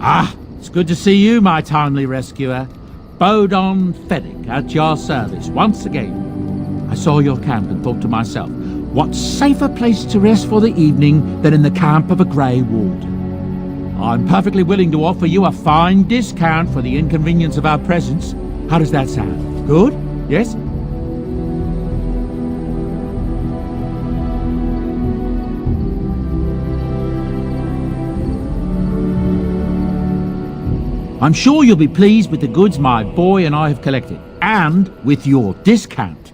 Ah, it's good to see you, my timely rescuer. Bodon Feddick, at your service once again. I saw your camp and thought to myself, what safer place to rest for the evening than in the camp of a Grey Warden? I'm perfectly willing to offer you a fine discount for the inconvenience of our presence. How does that sound? Good? Yes? I'm sure you'll be pleased with the goods my boy and I have collected, and with your discount.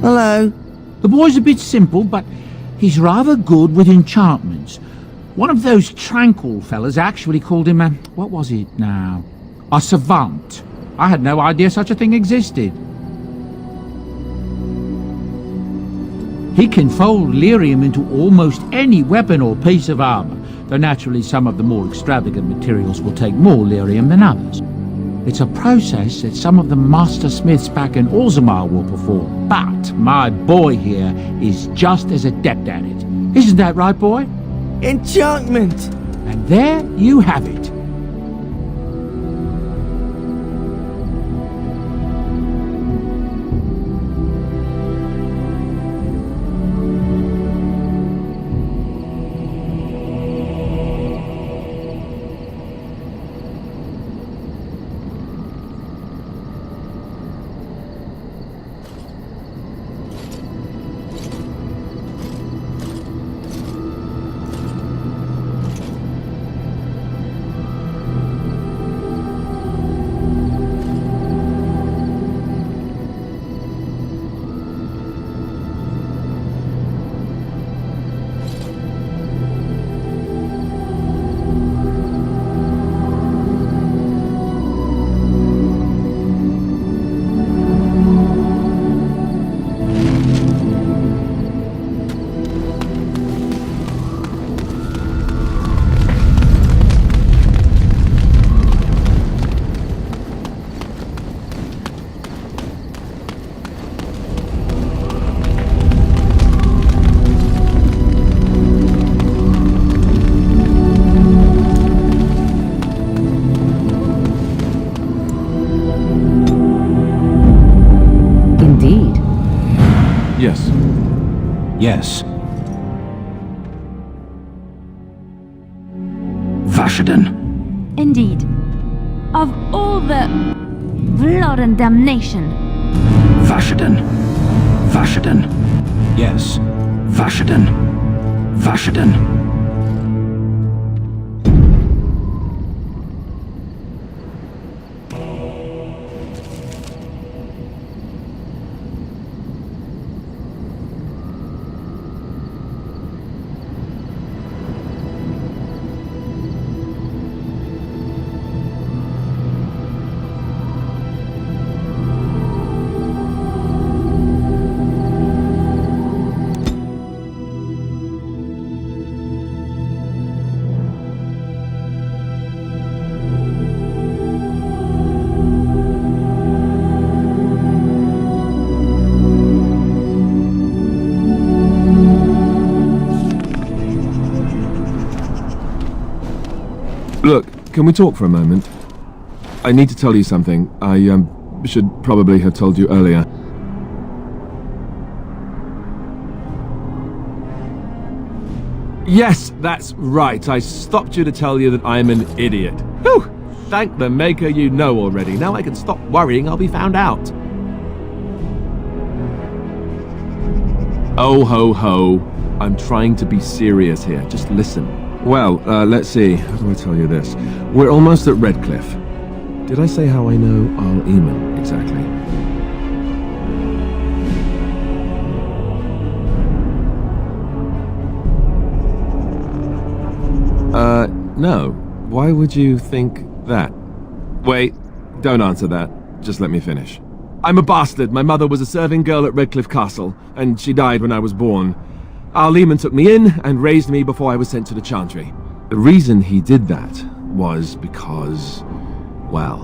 Hello. The boy's a bit simple, but he's rather good with enchantments. One of those tranquil fellas actually called him what was it now? A savant. I had no idea such a thing existed. He can fold lyrium into almost any weapon or piece of armor, though naturally some of the more extravagant materials will take more lyrium than others. It's a process that some of the master smiths back in Orzammar will perform, but my boy here is just as adept at it. Isn't that right, boy? Enchantment! And there you have it. Yes. Vashaden. Indeed. Of all the blood and damnation. Vashaden. Vashaden. Yes. Vashaden. Vashaden. Look, can we talk for a moment? I need to tell you something. I should probably have told you earlier. Yes, that's right. I stopped you to tell you that I'm an idiot. Whew! Thank the maker you know already. Now I can stop worrying I'll be found out. Oh ho ho. I'm trying to be serious here. Just listen. Well, let's see. How do I tell you this? We're almost at Redcliffe. Did I say how I know Al Eamon exactly? No. Why would you think that? Wait, don't answer that. Just let me finish. I'm a bastard. My mother was a serving girl at Redcliffe Castle, and she died when I was born. Al Eamon took me in and raised me before I was sent to the Chantry. The reason he did that was because, well,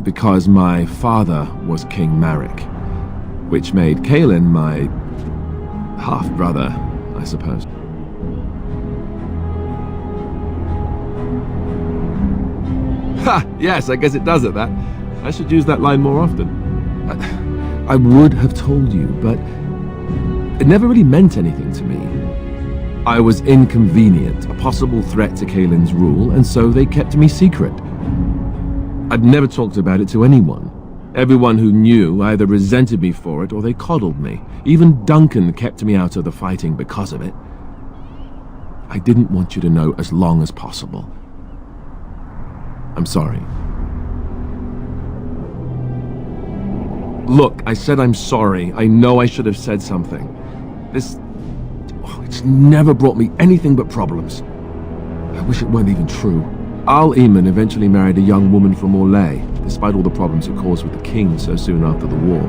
because my father was King Marek, which made Kaelin my half-brother, I suppose. Ha! Yes, I guess it does at that. I should use that line more often. I would have told you, but it never really meant anything to me. I was inconvenient, a possible threat to Kaelin's rule, and so they kept me secret. I'd never talked about it to anyone. Everyone who knew either resented me for it or they coddled me. Even Duncan kept me out of the fighting because of it. I didn't want you to know as long as possible. I'm sorry. Look, I said I'm sorry. I know I should have said something. It's never brought me anything but problems. I wish it weren't even true. Al Eamon eventually married a young woman from Orlais, despite all the problems it caused with the king so soon after the war.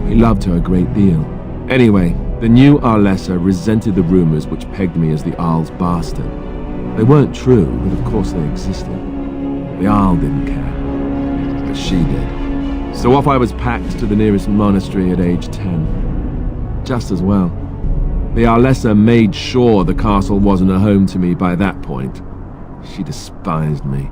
He loved her a great deal. Anyway, the new Arlessa resented the rumors which pegged me as the Arl's bastard. They weren't true, but of course they existed. The Arl didn't care, but she did. So off I was packed to the nearest monastery at age 10. Just as well. The Arlessa made sure the castle wasn't a home to me by that point. She despised me.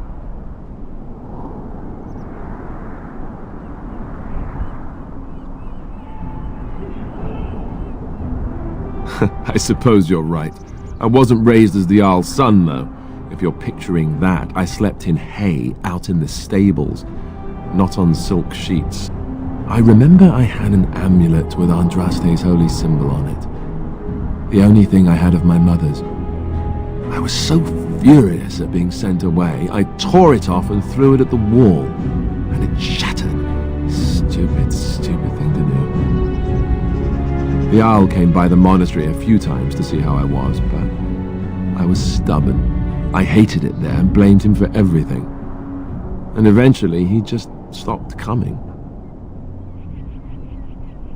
I suppose you're right. I wasn't raised as the Arl's son, though. If you're picturing that, I slept in hay out in the stables, not on silk sheets. I remember I had an amulet with Andraste's holy symbol on it. The only thing I had of my mother's. I was so furious at being sent away, I tore it off and threw it at the wall, and it shattered. Stupid, stupid thing to do. The Arl came by the monastery a few times to see how I was, but I was stubborn. I hated it there and blamed him for everything. And eventually he just stopped coming.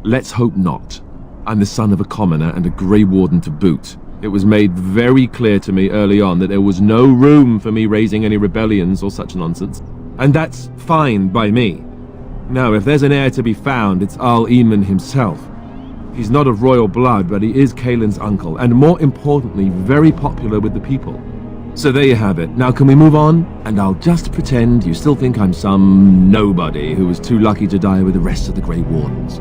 Let's hope not. I'm the son of a commoner and a Grey Warden to boot. It was made very clear to me early on that there was no room for me raising any rebellions or such nonsense. And that's fine by me. Now, if there's an heir to be found, it's Al Eamon himself. He's not of royal blood, but he is Kaelin's uncle, and more importantly, very popular with the people. So there you have it. Now can we move on? And I'll just pretend you still think I'm some nobody who was too lucky to die with the rest of the Grey Wardens.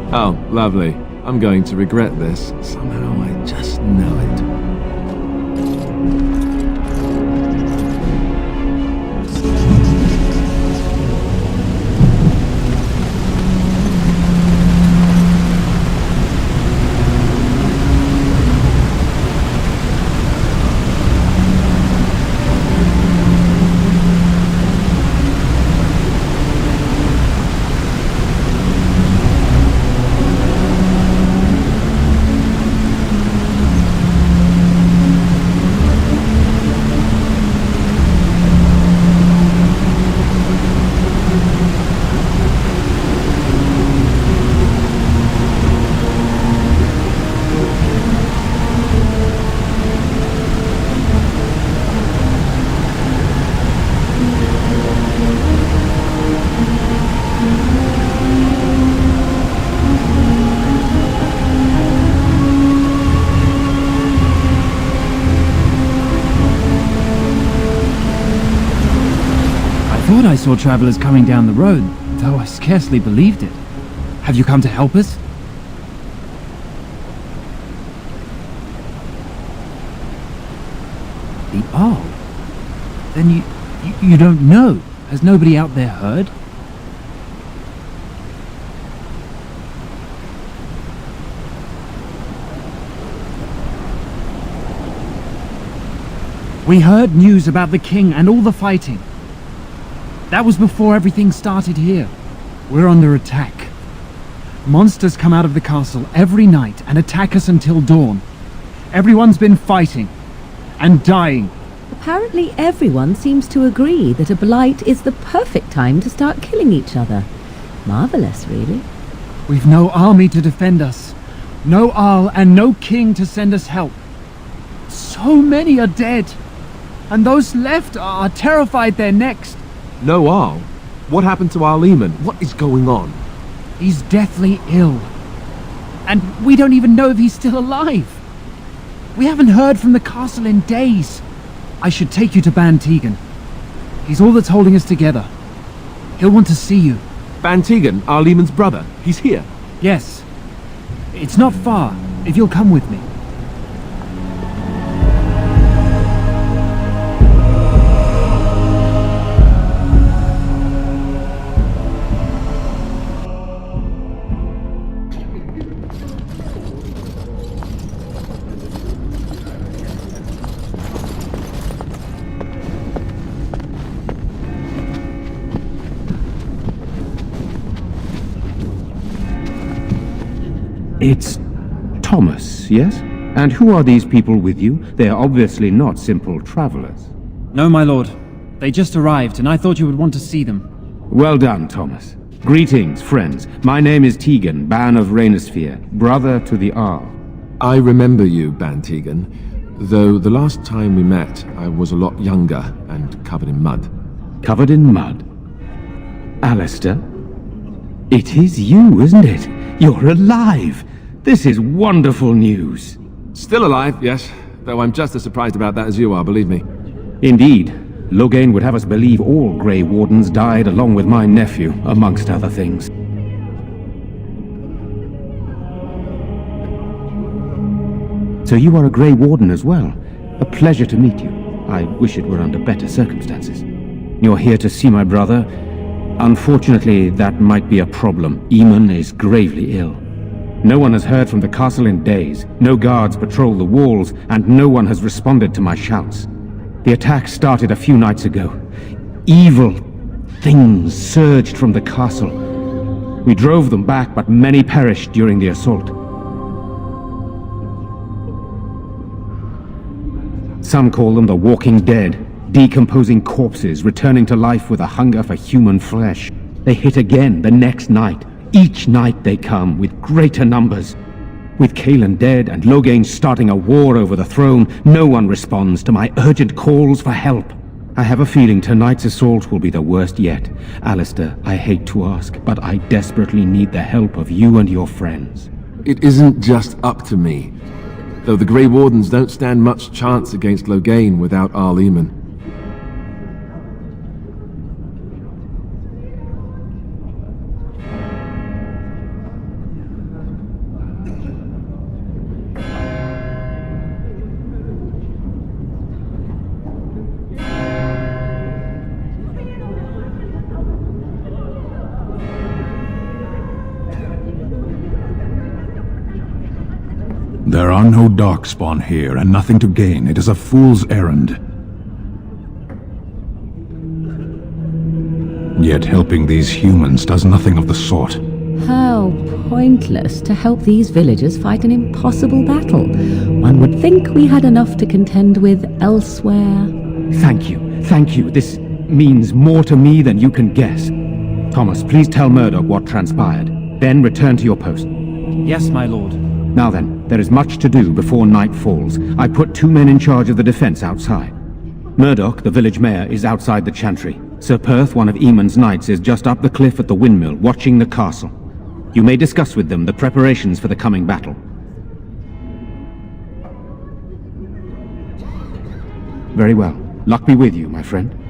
Oh, lovely. I'm going to regret this. Somehow I just know it. I thought I saw travelers coming down the road, though I scarcely believed it. Have you come to help us? The Arl? Then you don't know? Has nobody out there heard? We heard news about the king and all the fighting. That was before everything started here. We're under attack. Monsters come out of the castle every night and attack us until dawn. Everyone's been fighting and dying. Apparently everyone seems to agree that a blight is the perfect time to start killing each other. Marvelous, really. We've no army to defend us. No Arl and no king to send us help. So many are dead. And those left are terrified they're next. No Arl? What happened to Arl Eamon? What is going on? He's deathly ill. And we don't even know if he's still alive. We haven't heard from the castle in days. I should take you to Ban Tegan. He's all that's holding us together. He'll want to see you. Ban Tegan, Arl Eamon's brother. He's here. Yes. It's not far, if you'll come with me. It's Thomas, yes? And who are these people with you? They are obviously not simple travelers. No, my lord. They just arrived, and I thought you would want to see them. Well done, Thomas. Greetings, friends. My name is Tegan, Ban of Rainisfere, brother to the Arl. I remember you, Ban Tegan, though the last time we met, I was a lot younger and covered in mud. Covered in mud? Alistair? It is you, isn't it? You're alive! This is wonderful news. Still alive, yes, though I'm just as surprised about that as you are, believe me. Indeed. Loghain would have us believe all Grey Wardens died along with my nephew, amongst other things. So you are a Grey Warden as well. A pleasure to meet you. I wish it were under better circumstances. You're here to see my brother. Unfortunately, that might be a problem. Eamon is gravely ill. No one has heard from the castle in days. No guards patrol the walls, and no one has responded to my shouts. The attack started a few nights ago. Evil things surged from the castle. We drove them back, but many perished during the assault. Some call them the Walking Dead. Decomposing corpses, returning to life with a hunger for human flesh. They hit again the next night. Each night they come, with greater numbers. With Cailan dead and Loghain starting a war over the throne, no one responds to my urgent calls for help. I have a feeling tonight's assault will be the worst yet. Alistair, I hate to ask, but I desperately need the help of you and your friends. It isn't just up to me, though the Grey Wardens don't stand much chance against Loghain without Arl Eamon. There are no darkspawn here, and nothing to gain. It is a fool's errand. Yet helping these humans does nothing of the sort. How pointless to help these villagers fight an impossible battle. One would think we had enough to contend with elsewhere. Thank you, thank you. This means more to me than you can guess. Thomas, please tell Murdoch what transpired. Then return to your post. Yes, my lord. Now then, there is much to do before night falls. I put 2 men in charge of the defense outside. Murdoch, the village mayor, is outside the chantry. Sir Perth, one of Eamon's knights, is just up the cliff at the windmill, watching the castle. You may discuss with them the preparations for the coming battle. Very well. Luck be with you, my friend.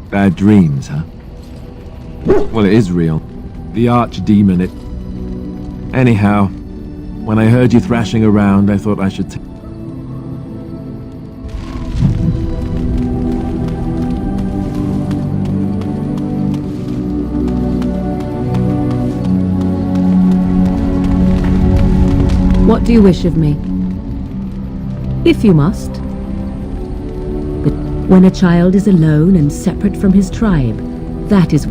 Bad dreams, huh? Well, it is real. The archdemon, it... Anyhow, when I heard you thrashing around, I thought I should What do you wish of me? If you must. But when a child is alone and separate from his tribe, that is...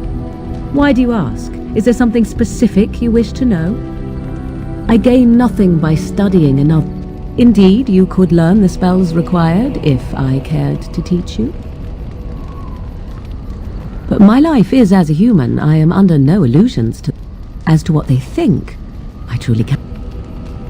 Why do you ask? Is there something specific you wish to know? I gain nothing by studying enough. Indeed, you could learn the spells required if I cared to teach you. But my life is as a human. I am under no illusions as to what they think. I truly can't.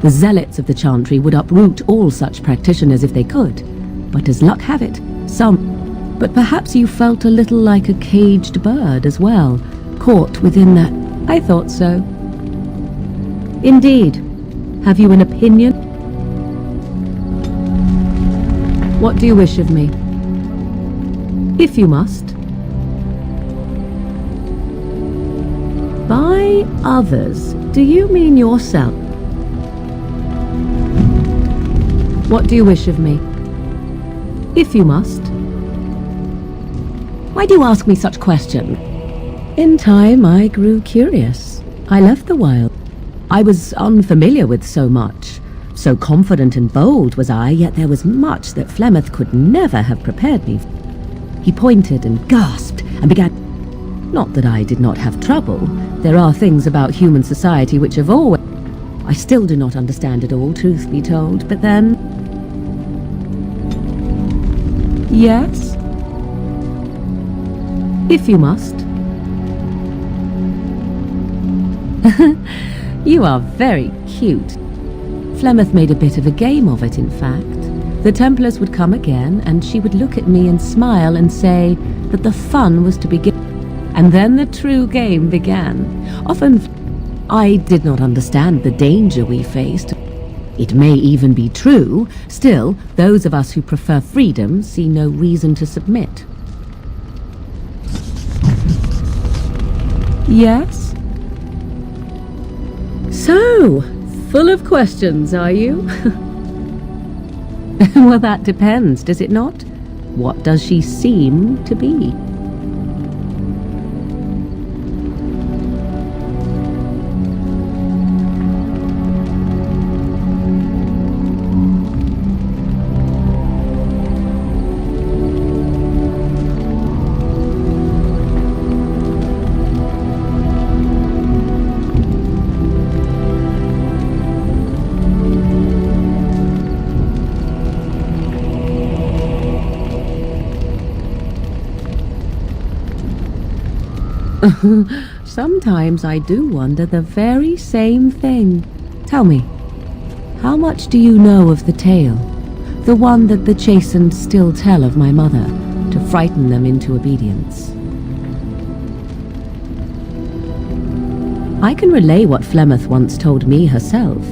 The zealots of the Chantry would uproot all such practitioners if they could. But as luck have it, some... But perhaps you felt a little like a caged bird as well, caught within that... I thought so. Indeed. Have you an opinion? What do you wish of me? If you must. By others, do you mean yourself? What do you wish of me? If you must. Why do you ask me such questions? In time, I grew curious. I left the wild. I was unfamiliar with so much. So confident and bold was I, yet there was much that Flemeth could never have prepared me. He pointed and gasped and began... Not that I did not have trouble. There are things about human society which have always... I still do not understand it all, truth be told, but then... Yes? If you must. You are very cute. Flemeth made a bit of a game of it, in fact. The Templars would come again, and she would look at me and smile and say that the fun was to begin. And then the true game began. Often, I did not understand the danger we faced. It may even be true. Still, those of us who prefer freedom see no reason to submit. Yes? So, full of questions, are you? Well, that depends, does it not? What does she seem to be? Sometimes I do wonder the very same thing. Tell me, how much do you know of the tale? The one that the chastened still tell of my mother, to frighten them into obedience. I can relay what Flemeth once told me herself,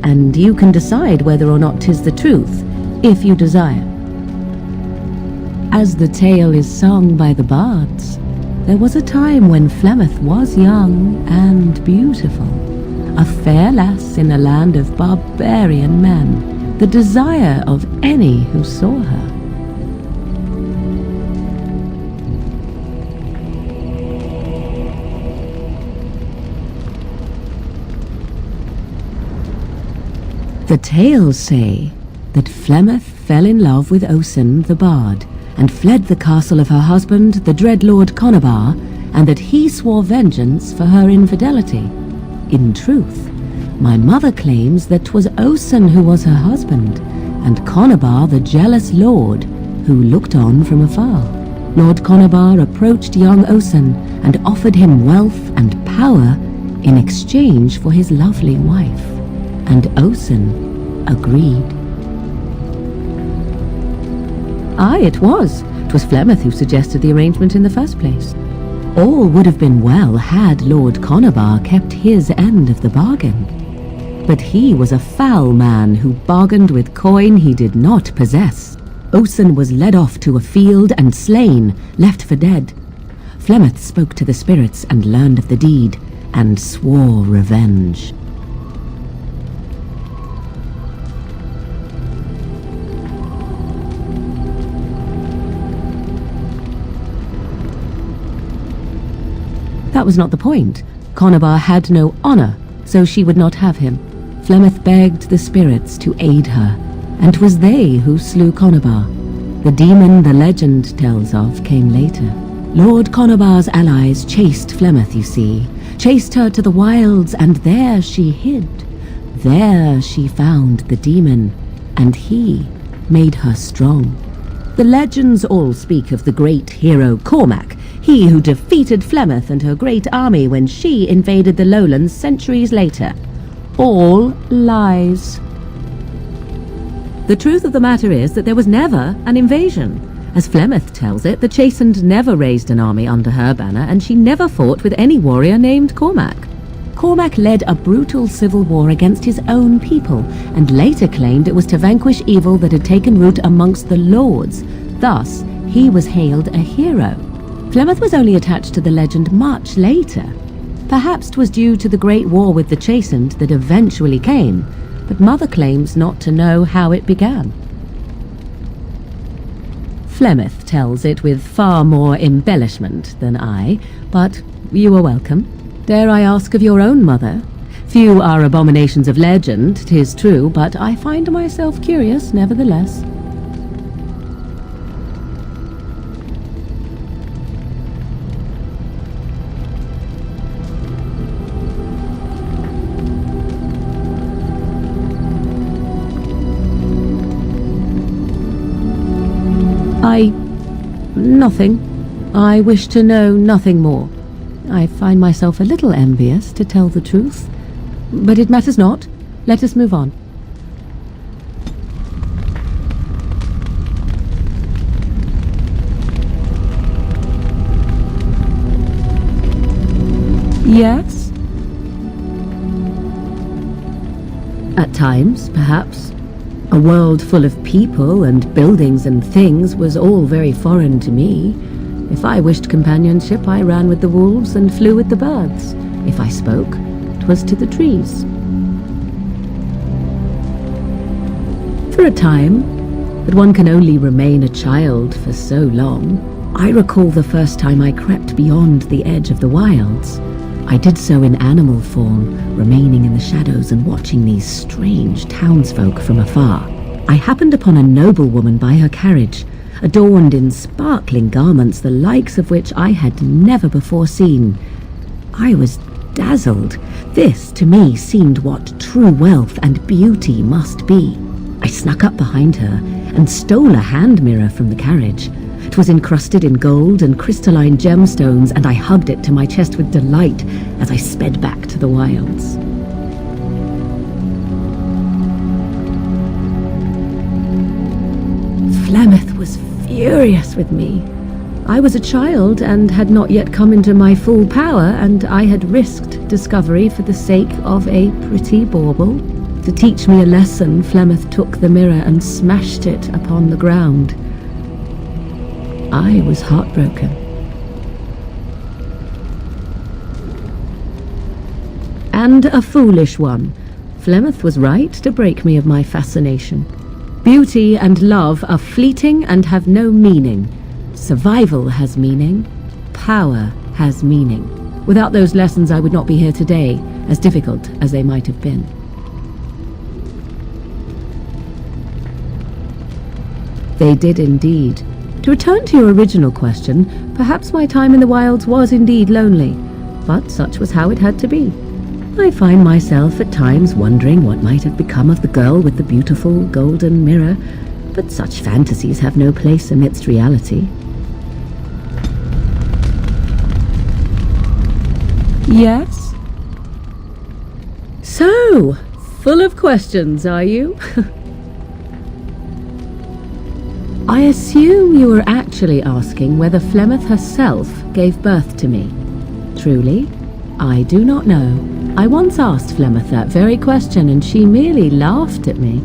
and you can decide whether or not 'tis the truth, if you desire. As the tale is sung by the bards, there was a time when Flemeth was young and beautiful, a fair lass in a land of barbarian men, the desire of any who saw her. The tales say that Flemeth fell in love with Osen the bard, and fled the castle of her husband, the dread Lord Conabar, and that he swore vengeance for her infidelity. In truth, my mother claims that 'twas Osen who was her husband, and Conabar the jealous lord, who looked on from afar. Lord Conabar approached young Osen and offered him wealth and power in exchange for his lovely wife, and Osen agreed. Aye, it was. 'Twas Flemeth who suggested the arrangement in the first place. All would have been well had Lord Conabar kept his end of the bargain. But he was a foul man who bargained with coin he did not possess. Osen was led off to a field and slain, left for dead. Flemeth spoke to the spirits and learned of the deed, and swore revenge. That was not the point. Conabar had no honor, so she would not have him. Flemeth begged the spirits to aid her, and 'twas they who slew Conabar. The demon the legend tells of came later. Lord Conabar's allies chased Flemeth, you see, chased her to the wilds, and there she hid. There she found the demon, and he made her strong. The legends all speak of the great hero Cormac, he who defeated Flemeth and her great army when she invaded the lowlands centuries later. All lies. The truth of the matter is that there was never an invasion. As Flemeth tells it, the Chastened never raised an army under her banner, and she never fought with any warrior named Cormac. Cormac led a brutal civil war against his own people, and later claimed it was to vanquish evil that had taken root amongst the lords. Thus, he was hailed a hero. Flemeth was only attached to the legend much later. Perhaps 'twas due to the great war with the Chastened that eventually came, but Mother claims not to know how it began. Flemeth tells it with far more embellishment than I, but you are welcome. Dare I ask of your own mother? Few are abominations of legend, 'tis true, but I find myself curious nevertheless. Nothing. I wish to know nothing more. I find myself a little envious, to tell the truth. But it matters not. Let us move on. Yes? At times, perhaps. A world full of people and buildings and things was all very foreign to me. If I wished companionship, I ran with the wolves and flew with the birds. If I spoke, 'twas to the trees. For a time, but one can only remain a child for so long. I recall the first time I crept beyond the edge of the wilds. I did so in animal form, remaining in the shadows and watching these strange townsfolk from afar. I happened upon a noblewoman by her carriage, adorned in sparkling garments the likes of which I had never before seen. I was dazzled. This, to me, seemed what true wealth and beauty must be. I snuck up behind her and stole a hand mirror from the carriage. It was encrusted in gold and crystalline gemstones, and I hugged it to my chest with delight as I sped back to the wilds. Flemeth was furious with me. I was a child and had not yet come into my full power, and I had risked discovery for the sake of a pretty bauble. To teach me a lesson, Flemeth took the mirror and smashed it upon the ground. I was heartbroken. And a foolish one. Flemeth was right to break me of my fascination. Beauty and love are fleeting and have no meaning. Survival has meaning. Power has meaning. Without those lessons, I would not be here today, as difficult as they might have been. They did indeed. To return to your original question, perhaps my time in the wilds was indeed lonely, but such was how it had to be. I find myself at times wondering what might have become of the girl with the beautiful golden mirror, but such fantasies have no place amidst reality. Yes? So, full of questions, are you? I assume you were actually asking whether Flemeth herself gave birth to me. Truly, I do not know. I once asked Flemeth that very question, and she merely laughed at me.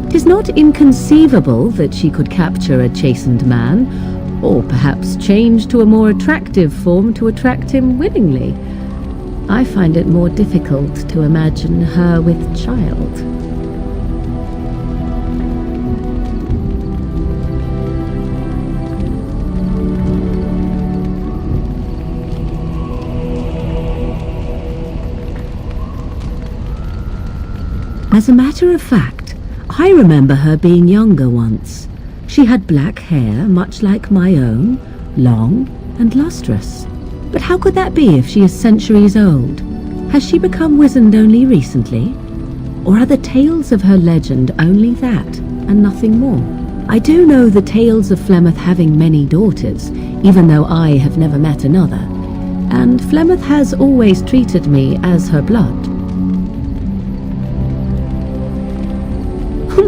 'Tis not inconceivable that she could capture a chastened man, or perhaps change to a more attractive form to attract him willingly. I find it more difficult to imagine her with child. As a matter of fact, I remember her being younger once. She had black hair, much like my own, long and lustrous. But how could that be if she is centuries old? Has she become wizened only recently? Or are the tales of her legend only that, and nothing more? I do know the tales of Flemeth having many daughters, even though I have never met another. And Flemeth has always treated me as her blood.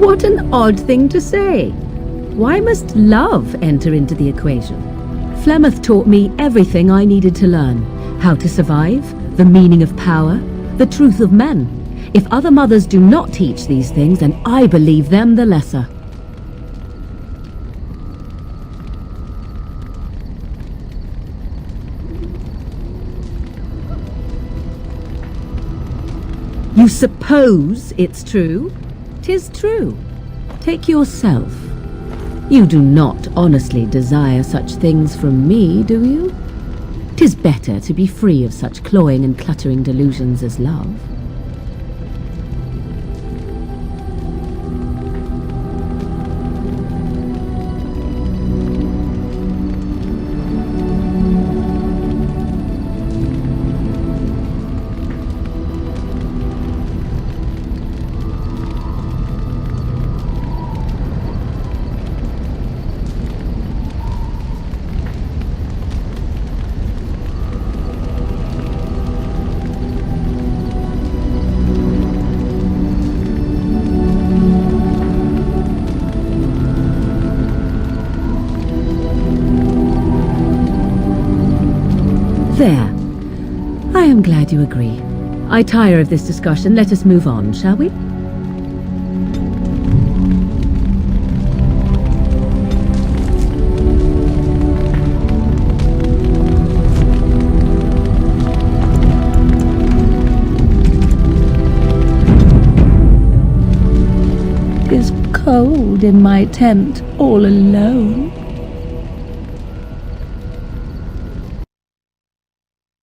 What an odd thing to say. Why must love enter into the equation? Flemeth taught me everything I needed to learn. How to survive, the meaning of power, the truth of men. If other mothers do not teach these things, then I believe them the lesser. You suppose it's true? 'Tis true. Take yourself. You do not honestly desire such things from me, do you? 'Tis better to be free of such cloying and cluttering delusions as love. There. I am glad you agree. I tire of this discussion. Let us move on, shall we? is cold in my tent all alone.